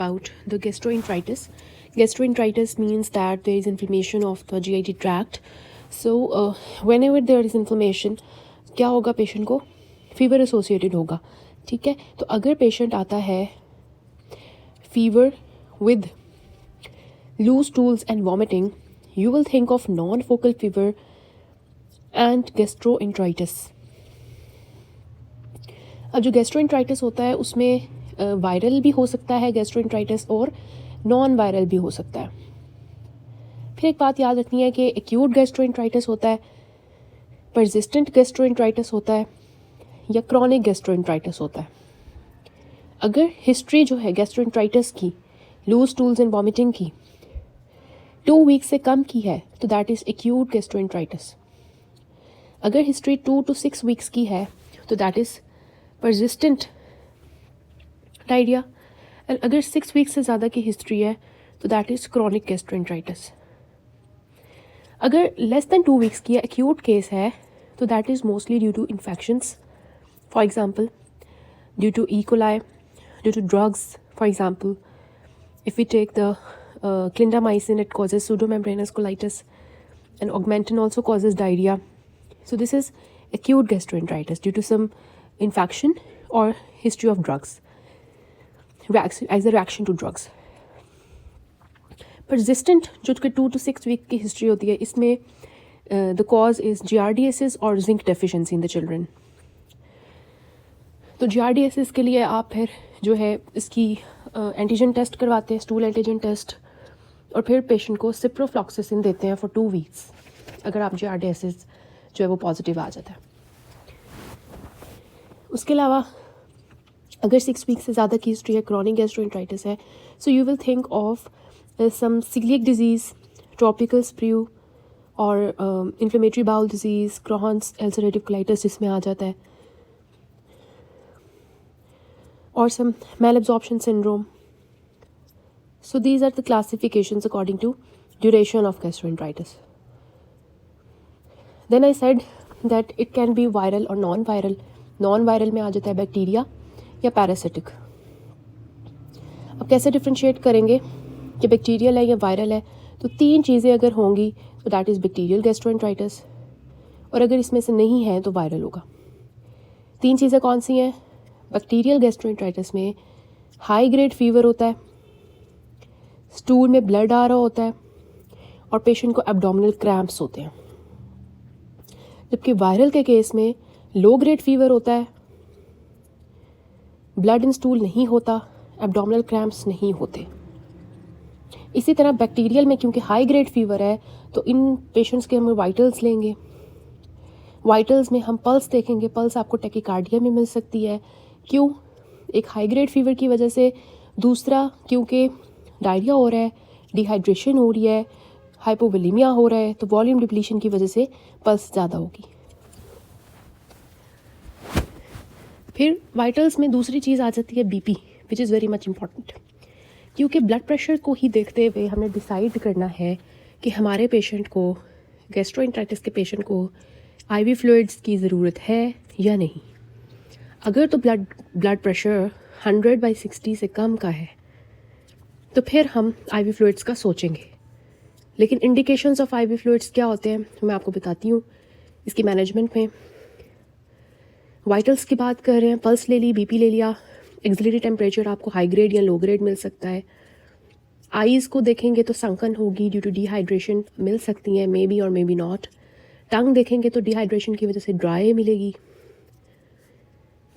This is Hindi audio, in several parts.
about the gastroenteritis. Gastroenteritis means that there is inflammation of the GI tract. So whenever there is inflammation, क्या होगा पेशेंट को? फीवर एसोसिएटेड होगा. ठीक है, तो अगर पेशेंट आता है fever with loose stools and vomiting, you will think of non-focal fever and gastroenteritis. अब जो गैस्ट्रोएंटराइटिस होता है उसमें वायरल भी हो सकता है गैस्ट्रोएंटराइटिस और नॉन वायरल भी हो सकता है. फिर एक बात याद रखनी है कि एक्यूट गैस्ट्रोएंटराइटिस होता है, परसिस्टेंट गैस्ट्रोएंटराइटिस होता है या क्रॉनिक गैस्ट्रोएंटराइटिस होता है. अगर हिस्ट्री जो है गैस्ट्रोएंटराइटिस की, लूज स्टूल्स एंड वॉमिटिंग की 2 वीक से कम की है तो दैट इज़ एक्यूट गैस्ट्रोएंटराइटिस. अगर हिस्ट्री 2 to 6 वीक्स की है तो दैट इज़ परसिस्टेंट डायरिया. और अगर 6 वीक्स से ज़्यादा की हिस्ट्री है तो दैट इज़ क्रॉनिक गैस्ट्रोएंटराइटिस. अगर लेस दैन 2 वीक्स की एक्यूट केस है तो that is mostly due to infections, for example due to E coli, due to drugs. For example if we take the clindamycin, it causes pseudomembranous colitis, and augmentin also causes diarrhea. So this is acute gastroenteritis due to some infection or history of drugs, as a reaction to drugs. Persistent जो कि 2 to 6 वीक की हिस्ट्री होती है, इसमें the cause is giardiasis or zinc deficiency in the children. तो giardiasis के लिए आप फिर जो है इसकी एंटीजन टेस्ट करवाते हैं, स्टूल एंटीजन टेस्ट, और फिर पेशेंट को सिप्रोफ्लॉक्सासिन देते हैं फॉर 2 वीक्स अगर आप giardiasis जो है वो पॉजिटिव आ जाता है. उसके अलावा अगर 6 वीक से ज़्यादा की हिस्ट्री है, क्रॉनिक गैस्ट्रोएंटराइटिस है, so you will think of some coeliac disease, tropical sprue और inflammatory bowel disease, Crohn's ulcerative colitis जिसमें आ जाता है, or some malabsorption syndrome. So these are the classifications according to duration of gastroenteritis. Then I said that it can be viral or non-viral. Non-viral में आ जाता है बैक्टीरिया या पैरासिटिक. अब कैसे डिफ्रेंशिएट करेंगे कि बैक्टीरियल है या वायरल है? तो 3 चीज़ें अगर होंगी तो दैट इज़ बैक्टीरियल गैस्ट्रोएंटराइटिस, और अगर इसमें से नहीं है तो वायरल होगा. 3 चीज़ें कौन सी हैं? बैक्टीरियल गैस्ट्रोएंटराइटिस में हाई ग्रेड फीवर होता है, स्टूल में ब्लड आ रहा होता है, और पेशेंट को एब्डोमिनल क्रैम्प्स होते हैं. जबकि वायरल के केस में लो ग्रेड फीवर होता है, ब्लड इन स्टूल नहीं होता, एब्डोमिनल क्रैम्प्स नहीं होते. इसी तरह बैक्टीरियल में क्योंकि हाई ग्रेड फीवर है तो इन पेशेंट्स के हम वाइटल्स लेंगे. वाइटल्स में हम पल्स देखेंगे, पल्स आपको टैकीकार्डिया में मिल सकती है. क्यों? एक हाई ग्रेड फीवर की वजह से, दूसरा क्योंकि डायरिया हो रहा है, डिहाइड्रेशन हो रही है, हाइपोवोलेमिया हो रहा है, तो वॉल्यूम डिप्लीशन की वजह से पल्स ज़्यादा होगी. फिर वाइटल्स में दूसरी चीज़ आ जाती है BP, which is very much important, क्योंकि ब्लड प्रेशर को ही देखते हुए हमें डिसाइड करना है कि हमारे पेशेंट को, गैस्ट्रोएंटराइटिस के पेशेंट को आईवी फ्लूइड्स की ज़रूरत है या नहीं. अगर तो ब्लड प्रेशर 100/60 से कम का है तो फिर हम आईवी फ्लूइड्स का सोचेंगे. लेकिन इंडिकेशंस ऑफ आईवी फ्लूइड्स क्या होते हैं मैं आपको बताती हूँ इसकी मैनेजमेंट में. वाइटल्स की बात कर रहे हैं, पल्स ले ली, बीपी ले लिया, एक्सिलरी टेम्परेचर आपको हाई ग्रेड या लो ग्रेड मिल सकता है. आईज़ को देखेंगे तो संकन होगी ड्यू टू डिहाइड्रेशन, मिल सकती हैं मे बी और मे बी नॉट. टंग देखेंगे तो डिहाइड्रेशन की वजह से ड्राई मिलेगी.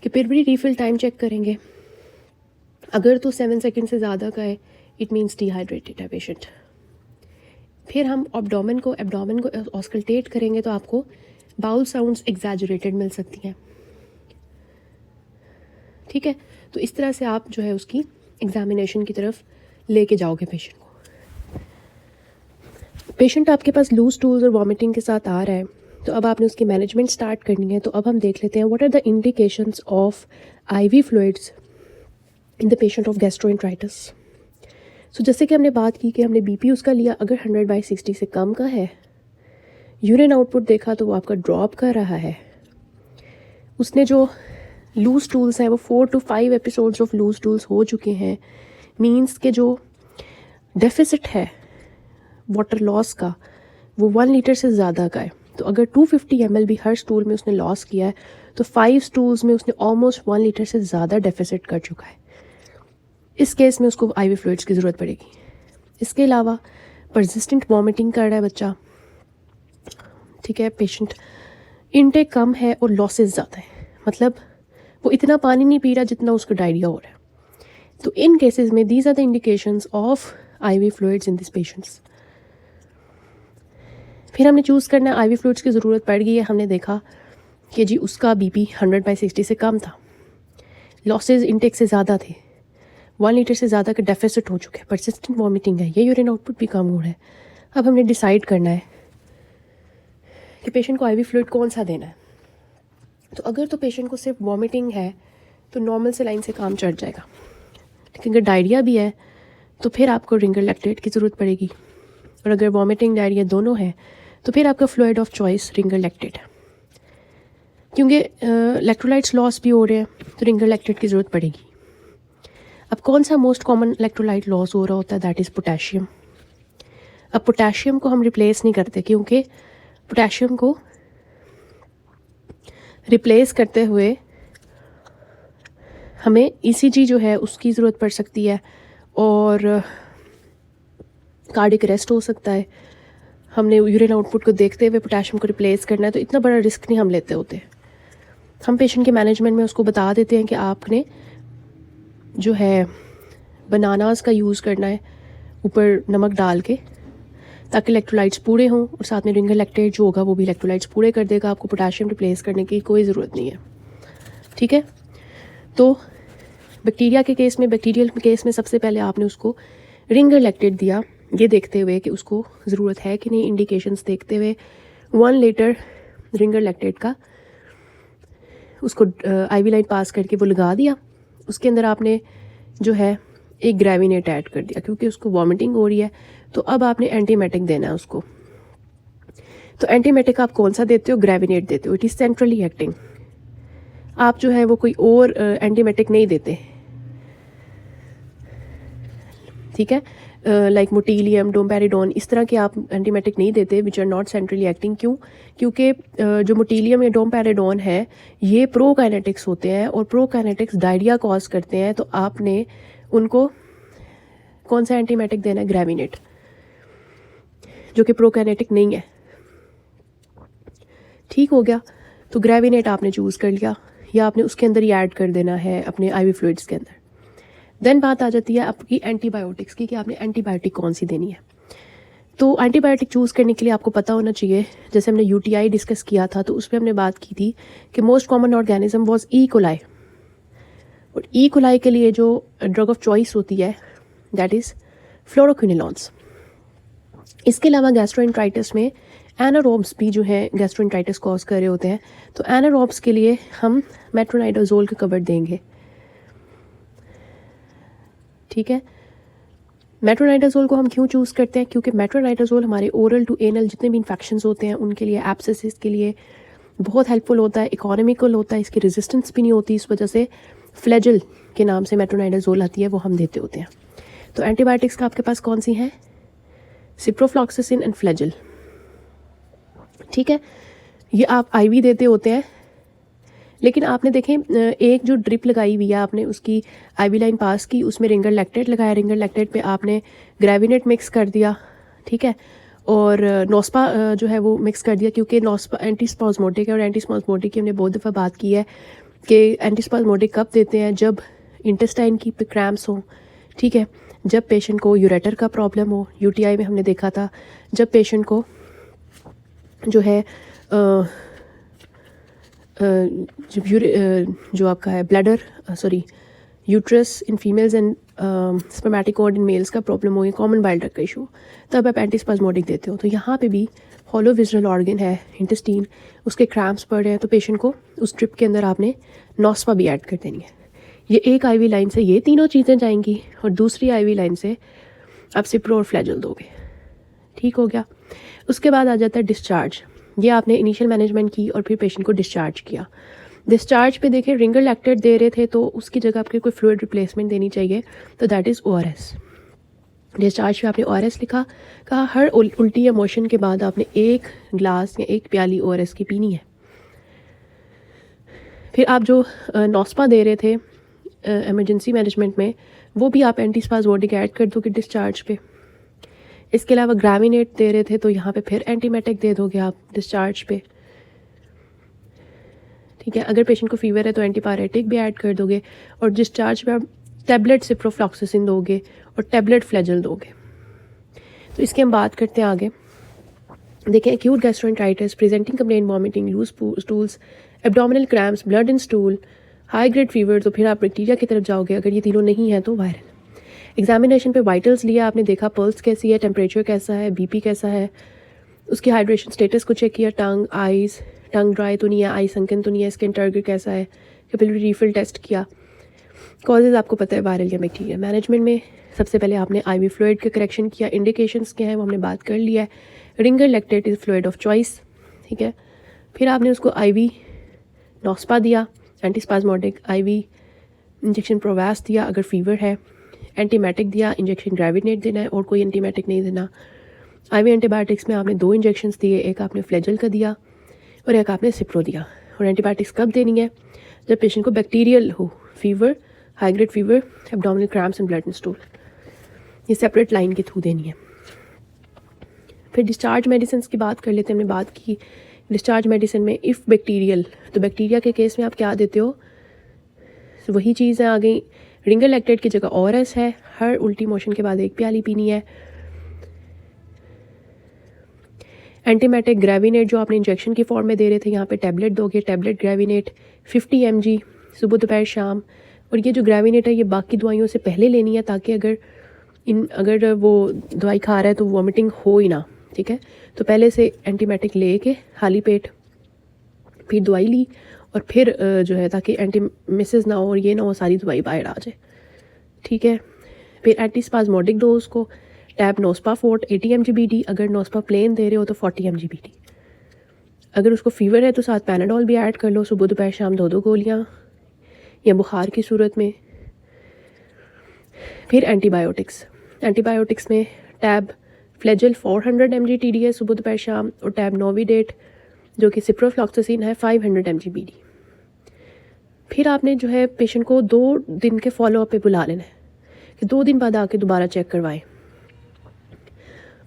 कि फिर भी रीफिल टाइम चेक करेंगे, अगर तो 7 सेकंड से ज़्यादा का है इट मीन्स डिहाइड्रेटेड है पेशेंट. फिर हम एब्डोमेन को ऑस्कल्टेट करेंगे तो आपको बाउल साउंड्स एग्जैजरेटेड मिल सकती हैं. ठीक है, तो इस तरह से आप जो है उसकी एग्जामिनेशन की तरफ लेके जाओगे पेशेंट को. पेशेंट आपके पास लूज स्टूल्स और वॉमिटिंग के साथ आ रहा है तो अब आपने उसकी मैनेजमेंट स्टार्ट करनी है. तो अब हम देख लेते हैं what are the indications of IV fluids in the patient of gastroenteritis. So जैसे कि हमने बात की कि हमने बीपी उसका लिया, अगर 100/60 से कम का है, यूरिन आउटपुट देखा तो वो आपका ड्रॉप कर रहा है. उसने जो लूज टूल्स हैं वो 4 to 5 episodes of loose stools हो चुके हैं. मीन्स के जो डेफिसिट है वाटर लॉस का वो 1 लीटर से ज़्यादा का है। तो अगर 250 ml भी हर स्टूल में उसने लॉस किया है तो 5 स्टूल्स में उसने ऑलमोस्ट 1 लीटर से ज़्यादा डेफिसिट कर चुका है। इस केस में उसको IV फ्लूइड्स की ज़रूरत पड़ेगी। इसके अलावा परसिस्टेंट वॉमिटिंग कर रहा है बच्चा, ठीक है, पेशेंट इनटेक कम है और लॉसेस ज़्यादा है, मतलब वो इतना पानी नहीं पी रहा जितना उसका डायरिया हो रहा है। तो इन केसेस में these are the indications of IV fluids in this patients. फिर हमने चूज़ करना है IV फ्लूइड्स की ज़रूरत पड़ गई है। हमने देखा कि जी उसका BP 100/60 से कम था, लॉसेस इनटेक से ज़्यादा थे, 1 लीटर से ज़्यादा का डेफिसिट हो चुका है, परसिस्टेंट वॉमिटिंग है, ये यूरिन आउटपुट भी कम हो रहा है। अब हमने डिसाइड करना है कि पेशेंट को IV फ्लूइड कौन सा देना है। तो अगर तो पेशेंट को सिर्फ वॉमिटिंग है तो नॉर्मल सेलाइन से काम चढ़ जाएगा, लेकिन अगर डायरिया भी है तो फिर आपको रिंगर लैक्टेट की ज़रूरत पड़ेगी, और अगर वॉमिटिंग डायरिया दोनों है तो फिर आपका fluid of choice Ringer lactate है, क्योंकि इलेक्ट्रोलाइट्स लॉस भी हो रहे हैं तो रिंगर लैक्टेट की ज़रूरत पड़ेगी। अब कौन सा मोस्ट कॉमन इलेक्ट्रोलाइट लॉस हो रहा होता है, दैट इज़ पोटेशियम। अब पोटेशियम को हम रिप्लेस नहीं करते, क्योंकि पोटेशियम को रिप्लेस करते हुए हमें ECG जो है उसकी ज़रूरत पड़ सकती है और कार्डिक अरेस्ट हो सकता है। हमने यूरिन आउटपुट को देखते हुए पोटेशियम को रिप्लेस करना है, तो इतना बड़ा रिस्क नहीं हम लेते होते। हम पेशेंट के मैनेजमेंट में उसको बता देते हैं कि आपने जो है बनानास का यूज़ करना है ऊपर नमक डाल के, ताकि इलेक्ट्रोलाइट्स पूरे हों, और साथ में रिंगर लैक्टेट जो होगा वो भी इलेक्ट्रोलाइट्स पूरे कर देगा। आपको पोटेशियम रिप्लेस करने की कोई ज़रूरत नहीं है, ठीक है। तो बैक्टीरिया के केस में, बैक्टीरियल केस में सबसे पहले आपने उसको रिंगर लैक्टेट दिया, ये देखते हुए कि उसको ज़रूरत है कि नहीं, इंडिकेशंस देखते हुए 1 लीटर रिंगर लैक्टेट का उसको IV लाइन पास करके वो लगा दिया। उसके अंदर आपने जो है एक ग्रेविनेट ऐड कर दिया, क्योंकि उसको वॉमिटिंग हो रही है। तो अब आपने एंटीमेटिक देना है उसको। तो एंटीमेटिक आप कौन सा देते हो, ग्रेविनेट देते हो, इट इज़ सेंट्रली एक्टिंग। आप जो है वो कोई और एंटीमेटिक नहीं देते, ठीक है, लाइक मोटीलियम, डोमपेरिडोन, इस तरह के आप एंटीमेटिक नहीं देते which are not centrally acting. क्यों? क्योंकि जो मोटीलियम या डोमपेरिडोन है ये प्रोकाइनेटिक्स होते हैं, और प्रोकाइनेटिक्स डायरिया कॉज करते हैं। तो आपने उनको कौन सा एंटीमेटिक देना है, ग्रेविनेट, जो कि प्रोकाइनेटिक नहीं है। ठीक हो गया, तो ग्रेविनेट आपने चूज़ कर लिया, या आपने उसके अंदर ही ऐड कर देना है अपने IV फ्लूइड्स के अंदर। देन बात आ जाती है आपकी एंटीबायोटिक्स की, कि आपने एंटीबायोटिक कौन सी देनी है। तो एंटीबायोटिक चूज़ करने के लिए आपको पता होना चाहिए, जैसे हमने UTI डिस्कस किया था तो उस पर हमने बात की थी कि most common organism was E. coli, और E. coli के लिए जो ड्रग ऑफ चॉइस होती है दैट इज़ फ्लोरोक्विनोलॉन्स। इसके अलावा गैस्ट्रोएंटराइटिस में एनारोब्स भी जो है गैस्ट्रोएंटराइटिस कॉज कर रहे होते हैं। तो एनारोब्स के लिए हम मेट्रोनाइडाजोल का कवर देंगे, ठीक है। मेट्रोनाइडाजोल को हम क्यों चूज़ करते हैं, क्योंकि मेट्रोनाइडाजोल हमारे ओरल टू एनल जितने भी इन्फेक्शंस होते हैं उनके लिए, एब्सेसिस के लिए बहुत हेल्पफुल होता है, इकोनॉमिकल होता है, इसकी रेजिस्टेंस भी नहीं होती। इस वजह से फ्लैजिल के नाम से मेट्रोनाइडाजोल आती है, वो हम देते होते हैं। तो एंटीबायोटिक्स का आपके पास कौन सी हैं, सिप्रोफ्लॉक्सासिन एंड फ्लैजिल, ठीक है। ये आप IV देते होते हैं, लेकिन आपने देखें एक जो ड्रिप लगाई हुई है आपने उसकी IV लाइन पास की, उसमें रिंगर लैक्टेट लगाया, रिंगर लैक्टेट पे आपने ग्रेविनेट मिक्स कर दिया, ठीक है, और नोस्पा जो है वो मिक्स कर दिया, क्योंकि नोस्पा एंटीस्पाज्मोटिक है, और एंटीस्पाज्मोटिक की हमने बहुत दफ़ा बात की है कि एंटीस्पाज्मोटिक कब देते हैं, जब इंटेस्टाइन की क्रैम्प्स हो, ठीक है, जब पेशेंट को यूरेटर का प्रॉब्लम हो। UTI में हमने देखा था जब पेशेंट को जो है जो आपका है bladder uterus in females and spermatic cord in males का प्रॉब्लम हो, या कॉमन बाइल डक्ट का इशू, तब आप एंटीस्पाज्मोटिक देते हो। तो यहाँ पे भी हॉलो विजरल ऑर्गन है इंटेस्टीन, उसके क्रैम्प्स पड़ रहे हैं, तो पेशेंट को उस ट्रिप के अंदर आपने नोस्पा भी ऐड कर देनी है। ये एक IV लाइन से ये तीनों चीज़ें जाएंगी, और दूसरी IV लाइन से आप सिप्रो और फ्लैजिल दोगे, ठीक हो गया। उसके बाद आ जाता है डिस्चार्ज। ये आपने इनिशियल मैनेजमेंट की और फिर पेशेंट को डिस्चार्ज किया। डिस्चार्ज पे देखें रिंगर लैक्टेट दे रहे थे तो उसकी जगह आपके कोई फ्लूइड रिप्लेसमेंट देनी चाहिए, तो दैट इज़ ORS। डिस्चार्ज पे आपने ORS लिखा, कहा हर उल्टी या मोशन के बाद आपने 1 ग्लास या 1 प्याली ORS की पीनी है। फिर आप जो नॉस्पा दे रहे थे इमरजेंसी मैनेजमेंट में, वो भी आप एंटीस्पाज़मोडिक ऐड कर दोगे डिस्चार्ज पे। इसके अलावा ग्राविनेट दे रहे थे तो यहाँ पे फिर एंटीमेटिक दे दोगे आप डिस्चार्ज पे, ठीक है। अगर पेशेंट को फीवर है तो एंटीपायरेटिक भी ऐड कर दोगे, और डिस्चार्ज पे आप टैबलेट सिप्रोफ्लॉक्सासिन दोगे और टैबलेट फ्लैजल दोगे। तो इसके हम बात करते हैं आगे। देखें, acute gastroenteritis, presenting complain vomiting, loose stools, abdominal cramps, blood in stool, high grade fever, तो फिर आप बैक्टीरिया की तरफ जाओगे। अगर ये तीनों नहीं है तो वायरल। एग्जामिनेशन पे वाइटल्स लिया आपने, देखा पल्स कैसी है, टेम्परेचर कैसा है, बीपी कैसा है, उसकी हाइड्रेशन स्टेटस को चेक किया, टंग, आइज़, टंग ड्राई तो नहीं है, आई संकन तो नहीं है, स्किन टर्गर कैसा है, कैपिलरी रीफिल टेस्ट किया। कॉजेज़ आपको पता है वायरल या बैक्टीरिया। मैनेजमेंट में सबसे पहले आपने IV फ्लूइड का करेक्शन किया, इंडिकेशंस क्या हैं वो हमने बात कर लिया है। Ringer lactate is fluid of choice, ठीक है। फिर आपने उसको IV नॉस्पा दिया, एंटीस्पाज़मोडिक, IV इंजेक्शन प्रोवैस दिया अगर फीवर है, एंटीमेटिक दिया, इंजेक्शन ग्रेविनेट देना है और कोई एंटीमेटिक नहीं देना। IV एंटीबायोटिक्स में आपने 2 इंजेक्शंस दिए, एक आपने फ्लैजल का दिया और एक आपने सिप्रो दिया। और एंटीबायोटिक्स कब देनी है? जब पेशेंट को बैक्टीरियल हो, fever, high grade fever, abdominal cramps and blood in stool, ये सेपरेट लाइन के थ्रू देनी है। फिर डिस्चार्ज मेडिसिन की बात कर लेते हैं। हमने बात की डिस्चार्ज मेडिसिन में इफ़ बैक्टीरियल, तो बैक्टीरिया के केस में आप क्या देते हो? तो वही चीज़ है आ गई। रिंगर लैक्टेट की जगह ORS है, हर उल्टी मोशन के बाद 1 प्याली पीनी है। एंटीमेटिक ग्रेविनेट जो आपने इंजेक्शन की फॉर्म में दे रहे थे, यहाँ पे टैबलेट दोगे, टैबलेट ग्रेविनेट 50 mg सुबह दोपहर शाम। और ये जो ग्रेविनेट है ये बाकी दवाइयों से पहले लेनी है, ताकि अगर वो दवाई खा रहा है तो वॉमिटिंग हो ही ना, ठीक है। तो पहले से एंटीमेटिक ले के खाली पेट फिर दवाई ली, और फिर जो है ताकि एंटी मिसेस ना हो और ये ना हो सारी दवाई बाहर आ जाए, ठीक है। फिर एंटीस्पाज़मोडिक दो उसको, टैब नोस्पा फोर्ट 80 mg BD, अगर नोस्पा प्लेन दे रहे हो तो 40 mg BD। अगर उसको फीवर है तो साथ पैनाडोल भी ऐड कर लो, सुबह दोपहर शाम 2-2 गोलियाँ, या बुखार की सूरत में। फिर एंटीबायोटिक्स में टैब फ्लैजल 400 mg TDS सुबह दोपहर शाम, और टैब नोविडेट जो कि सिप्रोफ्लॉक्सासिन है 500 mg BD। फिर आपने जो है पेशेंट को 2 दिन के फॉलोअप पे बुला लेना है कि 2 दिन बाद आके दोबारा चेक करवाएं।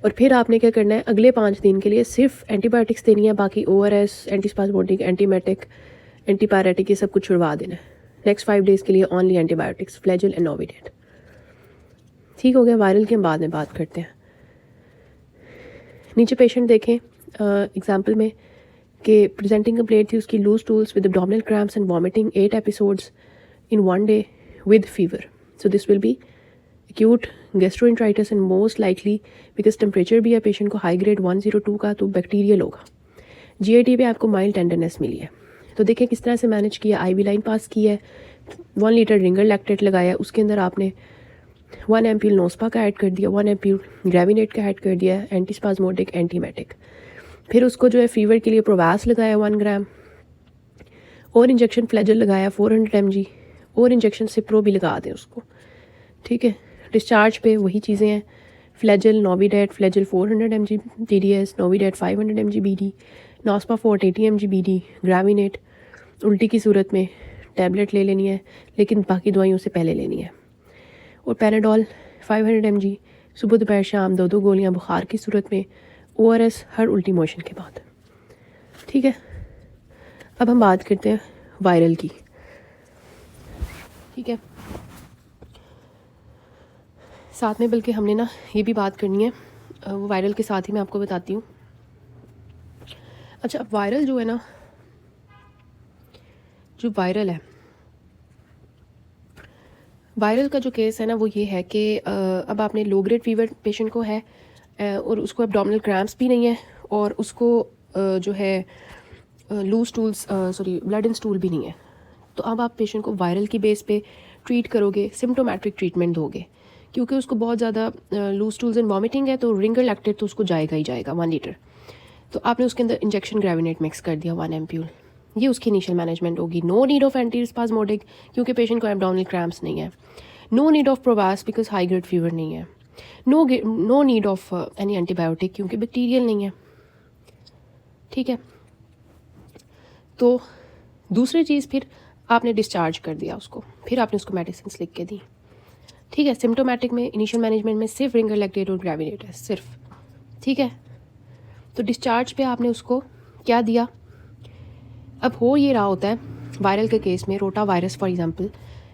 और फिर आपने क्या करना है, अगले 5 दिन के लिए सिर्फ एंटीबायोटिक्स देनी है, बाकी ORS, एंटीस्पाज़मोडिक, एंटीमेटिक, एंटीपायरेटिक ये सब कुछ छुड़वा देना है। नेक्स्ट 5 डेज़ के लिए ओनली एंटीबायोटिक्स, फ्लैजल एंड नोविडेट। ठीक हो गया। वायरल की हम बाद में बात करते हैं। नीचे पेशेंट देखें एग्जाम्पल में कि प्रेजेंटिंग कंप्लेंट थी उसकी loose stools with abdominal cramps and vomiting 8 episodes in 1 day with fever. So this will be acute gastroenteritis and most likely because temperature भी है पेशेंट को हाई ग्रेड 102 का, तो बैक्टीरियल होगा। GIT पे आपको माइल्ड टेंडरनेस मिली है। तो देखें किस तरह से मैनेज किया। IV लाइन पास की है, 1 लीटर रिंगर लैक्टेट लगाया, उसके अंदर आपने 1 एम्प्यूल नोस्पा का ऐड कर दिया, 1 एम्प्यूल ग्रेविनेट का ऐड कर दिया, एंटीस्पाज़मोडिक, एंटीमेटिक। फिर उसको जो है फीवर के लिए प्रोवास लगाया 1 ग्राम, और इंजेक्शन फ्लैजल लगाया 400 mg, और इंजेक्शन सिप्रो भी लगा दें उसको, ठीक है। डिस्चार्ज पे वही चीज़ें हैं, Flagyl Novidat, Flagyl 400 mg TDS, Novidat 500 mg BD, NoSpa forte 80 mg BD, Gravinate उल्टी की सूरत में टैबलेट ले लेनी है, लेकिन बाकी दवाइयों से पहले लेनी है। और पैनाडोल 500 mg सुबह दोपहर शाम 2-2 गोलियां बुखार की सूरत में, ORS हर उल्टी मोशन के बाद, ठीक है। अब हम बात करते हैं वायरल की, ठीक है। साथ में बल्कि हमने ना ये भी बात करनी है, वो वायरल के साथ ही मैं आपको बताती हूँ। अच्छा, वायरल जो है ना, जो वायरल है, वायरल का जो केस है ना वो ये है कि अब आपने लो ग्रेड फीवर पेशेंट को है, और उसको एब्डोमिनल क्रैम्प्स भी नहीं है, और उसको जो है loose stools blood in stool भी नहीं है। तो अब आप पेशेंट को वायरल की बेस पे ट्रीट करोगे, सिम्टोमेट्रिक ट्रीटमेंट दोगे, क्योंकि उसको बहुत ज़्यादा लूज टूल्स एंड वॉमिटिंग है, तो रिंगर लैक्टेट तो उसको जाएगा ही जाएगा 1 लीटर। तो आपने उसके अंदर इंजेक्शन ग्रेविनेट मिक्स कर दिया 1 एम्प्यूल, ये उसकी इनिशियल मैनेजमेंट होगी। नो नीड ऑफ एंटीस्पाज्मोडिक क्योंकि पेशेंट को एब्डोमिनल क्रैम्प्स नहीं है। No need of provas because high grade fever नहीं है। No need of any antibiotic क्योंकि बैक्टीरियल नहीं है। ठीक है, तो दूसरी चीज़ फिर आपने डिस्चार्ज कर दिया उसको, फिर आपने उसको मेडिसिन लिख के दी। ठीक है, सिम्टोमेटिक में इनिशियल मैनेजमेंट में सिर्फ रिंगर लैक्टेट और ग्रेविनेट है सिर्फ। ठीक है, तो डिस्चार्ज पे आपने उसको क्या दिया। अब हो ये रहा होता है वायरल के केस में, रोटा वायरस फॉर एग्जांपल,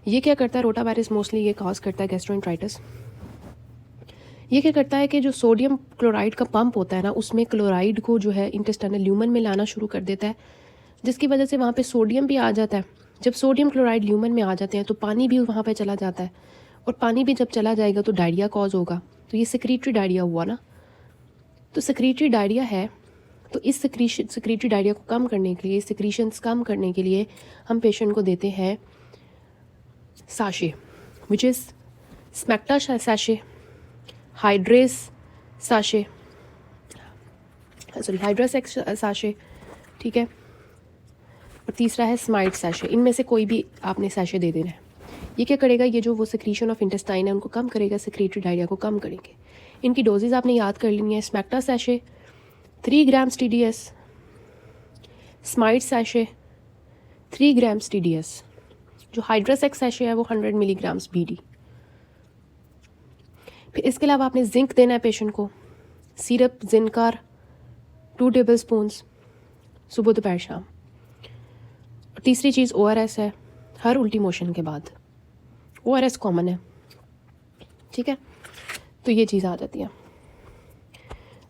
ये क्या करता है, रोटा वायरस मोस्टली ये कॉज करता है गैस्ट्रोएंटराइटिस। ये क्या करता है कि जो सोडियम क्लोराइड का पंप होता है ना, उसमें क्लोराइड को जो है इंटेस्टाइनल ल्यूमन में लाना शुरू कर देता है, जिसकी वजह से वहाँ पे सोडियम भी आ जाता है। जब सोडियम क्लोराइड ल्यूमन में आ जाते हैं तो पानी भी वहाँ पे चला जाता है, और पानी भी जब चला जाएगा तो डायरिया कॉज होगा। तो ये सेक्रेटरी डायरिया हुआ ना, तो सेक्रेटरी डायरिया है, तो इस सेक्रेटरी डायरिया को कम करने के लिए, सेक्रीशंस कम करने के लिए हम पेशेंट को देते हैं sachet, which is Smecta sachet, Hydrase sachet, sorry Hydrasecs sachet. ठीक है, और तीसरा है स्माइट सैशे। इनमें से कोई भी आपने सैशे दे देना है। ये क्या करेगा, ये जो वो सिक्रीशन ऑफ इंटेस्टाइन है उनको कम करेगा, सेक्रेटरी डायरिया को कम करेंगे। इनकी डोजेज आपने याद कर लेनी है। Smecta sachet 3 grams TDS, Smite sachet 3 grams TDS, जो हाइड्रासेक्स सैशे है वो 100 मिलीग्राम्स BD। फिर इसके अलावा आपने जिंक देना है पेशेंट को, सिरप जिनकार 2 टेबल स्पून्स सुबह दोपहर शाम। और तीसरी चीज़ ORS है, हर उल्टी मोशन के बाद ORS कॉमन है। ठीक है, तो ये चीज़ आ जाती है।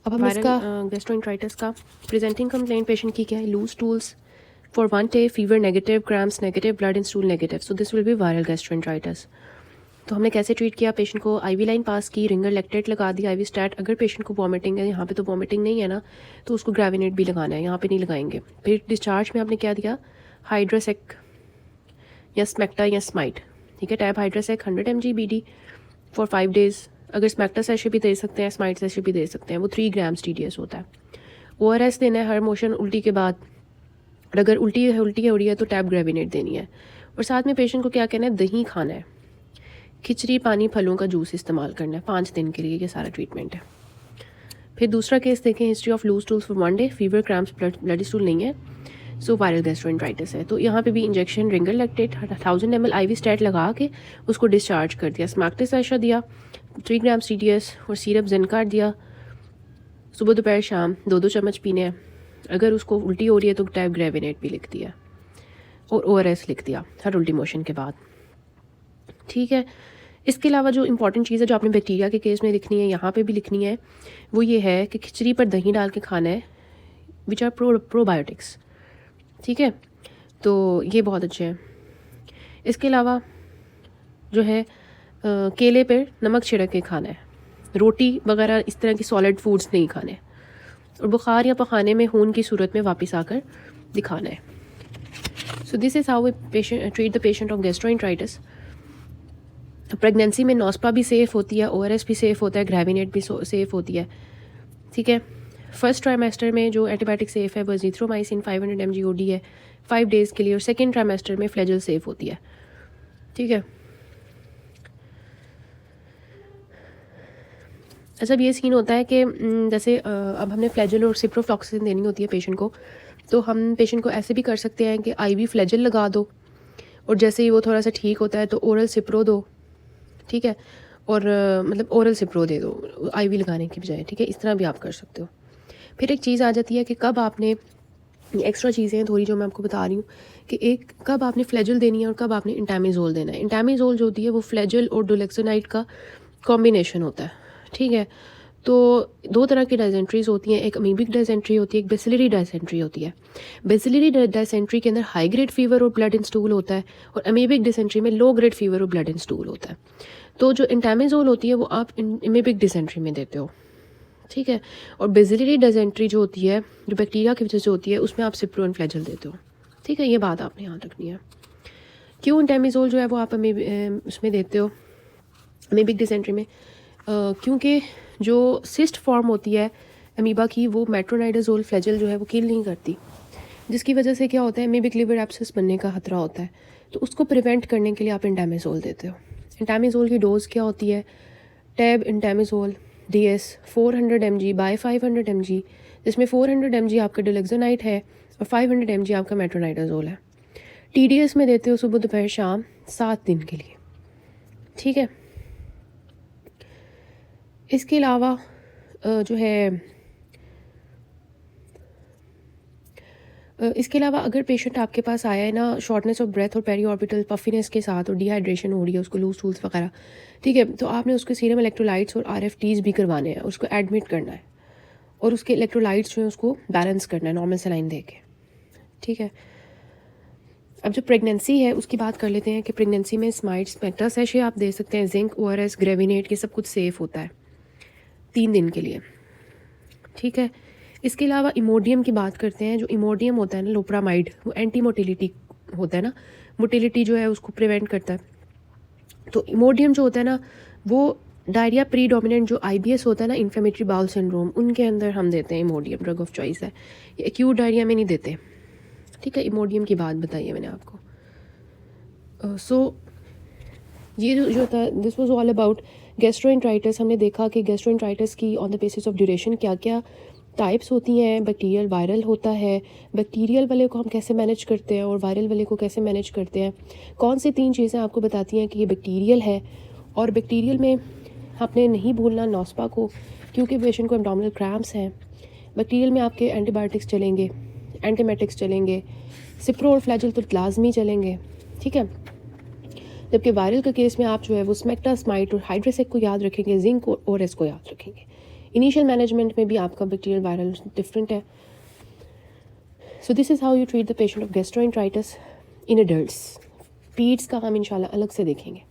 अब हम इसका गैस्ट्रोएंटराइटिस का प्रेजेंटिंग कंप्लेंट पेशेंट की क्या है, loose stools for 1 day, fever negative, cramps negative, blood in stool negative, so this will be viral gastroenteritis. तो हमने कैसे ट्रीट किया, पेशेंट को IV लाइन पास की, रिंगर लैक्टेट लगा दी, IV स्टैट। अगर पेशेंट को वॉमिटिंग है, यहाँ पे तो वॉमिटिंग नहीं है ना, तो उसको ग्रेविनेट भी लगाना है, यहाँ पे नहीं लगाएंगे। फिर डिस्चार्ज में आपने क्या दिया, हाइड्रासेक या स्मेक्टा या स्माइट। ठीक है, tab Hydrasec 100 mg BD for 5 days। अगर स्मेक्टा सैशे भी दे सकते हैं, स्माइट सैशे भी दे सकते हैं, वो 3 ग्राम्स TDS होता है। ORS देना है हर मोशन उल्टी के बाद, और अगर उल्टी हो रही है तो टैब ग्रेविनेट देनी है। और साथ में पेशेंट को क्या कहना है, दही खाना है, खिचड़ी, पानी, फलों का जूस इस्तेमाल करना है 5 दिन के लिए। ये सारा ट्रीटमेंट है। फिर दूसरा केस देखें, history of loose stools for 1 day, fever, cramps, bloody stool नहीं है, सो वायरल गैस्ट्रोएंटराइटिस है। तो यहाँ पे भी injection Ringer lactate 1000 ml IV stat लगा के उसको डिस्चार्ज कर दिया। स्मैक्टा सैशे दिया 3 ग्राम्स TDS, और सिरप जिनकार दिया, सुबह दोपहर शाम 2-2 चम्मच पीने हैं। अगर उसको उल्टी हो रही है तो टैब ग्रेविनेट भी लिख दिया, और ORS लिख दिया हर उल्टी मोशन के बाद। ठीक है, इसके अलावा जो इंपॉर्टेंट चीज़ है जो आपने बैक्टीरिया के केस में लिखनी है, यहाँ पे भी लिखनी है, वो ये है कि खिचड़ी पर दही डाल के खाना है, विच आर प्रोबायोटिक्स। ठीक है, तो ये बहुत अच्छे हैं। इसके अलावा जो है केले पर नमक छिड़क के खाना है, रोटी वगैरह इस तरह की सॉलिड फूड्स नहीं खाने, और बुखार या पखाने में खून की सूरत में वापस आकर दिखाना है। So this is how we treat the patient of gastroenteritis. Pregnancy में नॉस्पा भी सेफ़ होती है, ORS भी सेफ़ होता है, ग्रेविनेट भी सेफ़ होती है। ठीक है, फर्स्ट ट्राइमेस्टर में जो एंटीबायोटिक सेफ़ है वो एजिथ्रोमाइसिन 500 mg OD है 5 days के लिए, और सेकेंड ट्राइमेस्टर में फ्लैजल सेफ़ होती है। ठीक है, अच्छा, अब ये सीन होता है कि जैसे अब हमने फ्लैजल और सिप्रोफ्लॉक्सिन देनी होती है पेशेंट को, तो हम पेशेंट को ऐसे भी कर सकते हैं कि IV फ्लैजल लगा दो, और जैसे ही वो थोड़ा सा ठीक होता है तो ओरल सिप्रो दो। ठीक है, और मतलब ओरल सिप्रो दे दो IV लगाने की बजाय। ठीक है, इस तरह भी आप कर सकते हो। फिर एक चीज़ आ जाती है कि कब आपने, एक्स्ट्रा चीज़ें हैं थोड़ी जो मैं आपको बता रही हूँ, कि एक कब आपने फ्लैजल देनी है और कब आपने इंटामिजोल देना है। इंटामिजोल जो होती है वो फ्लैजल और डोलेक्सोनाइड का कॉम्बिनेशन होता है। ठीक है, तो 2 तरह की डायसेंट्रीज होती हैं, एक अमीबिक डायसेंट्री होती है, एक बेसिलरी डायसेंट्री होती है। बेसिलरी डायसेंट्री के अंदर हाई ग्रेड फीवर और ब्लड इन स्टूल होता है, और अमीबिक डिसेंट्री में लो ग्रेड फीवर और ब्लड इन स्टूल होता है। तो जो इंटामिजोल होती है वो आप अमीबिक डिसेंट्री में देते हो। ठीक है, और बेसिलरी डायसेंट्री जो होती है, जो बैक्टीरिया की वजह से होती है, उसमें आप सिप्रो एंड फ्लैजल देते हो। ठीक है, ये बात आपने याद रखनी है। क्यों इंटामिजोल जो है वो आप उसमें देते हो अमीबिक डिसेंट्री में, क्योंकि जो सिस्ट फॉर्म होती है अमीबा की, वो मेट्रोनाइडाजोल फ्लैजल जो है वो किल नहीं करती। जिसकी वजह से क्या होता है, मेबिक लिवर एब्सेस बनने का खतरा होता है। तो उसको प्रिवेंट करने के लिए आप इंटामिजोल देते हो। इंटामिजोल की डोज़ क्या होती है, tab Entamizole DS 400 mg by 500 mg, जिसमें 400 mg आपका डिलेक्सोनाइट है और 500 mg आपका मेट्रोनाइडाजोल है। TDS में देते हो सुबह दोपहर शाम 7 दिन के लिए, ठीक है। इसके अलावा जो है इसके अलावा अगर पेशेंट आपके पास आया है ना शॉर्टनेस ऑफ ब्रेथ और पेरी ऑर्बिटल पफिनेस के साथ और डिहाइड्रेशन हो रही है, उसको लूज टूल्स वगैरह, ठीक है, तो आपने उसके सीरम इलेक्ट्रोलाइट्स और RFTs भी करवाने हैं, उसको एडमिट करना है और उसके इलेक्ट्रोलाइट्स जो है उसको बैलेंस करना है नॉर्मल सलाइन दे के, ठीक है। अब जो प्रेगनेंसी है उसकी बात कर लेते हैं कि प्रेगनेंसी में स्माइट स्पेक्ट्रा सैशे आप दे सकते हैं, जिंक ORS ग्रेविनेट ये सब कुछ सेफ़ होता है 3 दिन के लिए, ठीक है। इसके अलावा इमोडियम की बात करते हैं। जो इमोडियम होता है ना लोप्रामाइड, वो एंटी मोटिलिटी होता है ना, मोटिलिटी जो है उसको प्रिवेंट करता है। तो इमोडियम जो होता है ना वो डायरिया प्री डोमिनेंट जो IBS होता है ना, इन्फ्लेमेटरी बाउल सिंड्रोम, उनके अंदर हम देते हैं इमोडियम, ड्रग ऑफ चॉइस है। ये एक्यूट डायरिया में नहीं देते, ठीक है। इमोडियम की बात बताई है मैंने आपको। सो ये जो था this was all about gastroenteritis. हमने देखा कि गैस्ट्रोएंटराइटिस की on the basis of duration क्या क्या टाइप्स होती हैं। बैक्टीरियल वायरल होता है, बैक्टीरियल वाले को हम कैसे मैनेज करते हैं और वायरल वाले को कैसे मैनेज करते हैं। कौन सी 3 चीज़ें आपको बताती हैं कि ये बैक्टीरियल है। और बैक्टीरियल में आपने नहीं भूलना नॉस्पा को, क्योंकि पेशेंट को एब्डोमिनल क्रैम्प्स हैं। बैक्टीरियल में आपके एंटीबायोटिक्स चलेंगे, एंटीमेटिक्स चलेंगे, सिप्रो और फ्लैजिल तो लाजमी चलेंगे, ठीक है। जबकि वायरल के केस में आप जो है वो स्मेक्टा स्माइट और हाइड्रोसेक को याद रखेंगे, जिंक और ORS को याद रखेंगे। इनिशियल मैनेजमेंट में भी आपका बैक्टीरियल वायरल डिफरेंट है। So this is how you treat the patient of gastroenteritis in adults. पीड्स का हम इंशाल्लाह अलग से देखेंगे।